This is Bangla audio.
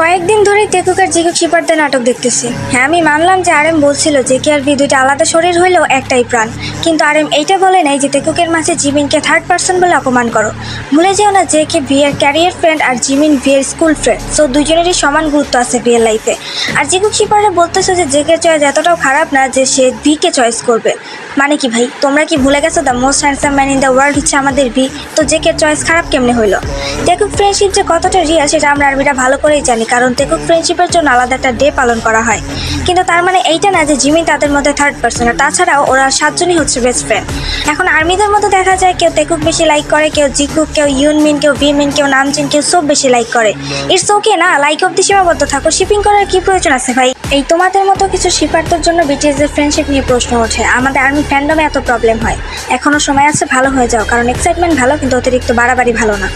কয়েকদিন ধরেই তেকুক আর জিকুক শিপারদের নাটক দেখতেছি। হ্যাঁ, আমি মানলাম যে আরএম বলছিল যে কে আর ভি দুইটা আলাদা শরীর হইলেও একটাই প্রাণ, কিন্তু আরএম এইটা বলে নাই যে তেকুকের মাঝে জিমিনকে থার্ড পার্সন বলে অপমান করো। ভুলে যেও না যে কে ভি এর ক্যারিয়ার ফ্রেন্ড আর জিমিন ভি এর স্কুল ফ্রেন্ড, সো দুজনেরই সমান গুরুত্ব আছে ভি এর লাইফে। আর জিকুক শিপাররা বলতেছো যে জেকের চয়েস এতটাও খারাপ না যে সে ভি কে চয়েস করবে। মানে কি ভাই, তোমরা কি ভুলে গেছো the most handsome man in the world হচ্ছে আমাদের ভি? তো জেকের চয়েস খারাপ কেমনে হইলো? তেকুক ফ্রেন্ডশিপ যে কতটা রিয়াল সেটা আমরা আর্মিরা ভালো করেই জানি, কারণ তেকুক ফ্রেন্ডশিপের জন্য আলাদা একটা ডে পালন করা হয়। কিন্তু তার মানে এইটা না যে জিমিন তাদের মধ্যে থার্ড পার্সন, আর তাছাড়াও ওরা 7 জনই হচ্ছে বেস্ট ফ্রেন্ড। এখন আর্মিদের মধ্যে দেখা যায় কেউ তেকুক বেশি লাইক করে, কেউ জিকুক, কেউ ইউনমিন, কেউ ভিমিন, কেউ নামজিন, কেউ সব বেশি লাইক করে। ইটস ওকে না, লাইক অব্দি সীমাবদ্ধ থাকো, শিপিং করার কি প্রয়োজন আছে ভাই? এই তোমাদের মতো কিছু শিপারদের জন্য বিটিএস এর ফ্রেন্ডশিপ নিয়ে প্রশ্ন ওঠে। আমাদের আর্মি ফ্যান্ডমে এত প্রবলেম হয়। এখনো সময় আছে, ভালো হয়ে যাও, কারণ এক্সাইটমেন্ট ভালো কিন্তু অতিরিক্ত বাড়াবাড়ি ভালো না।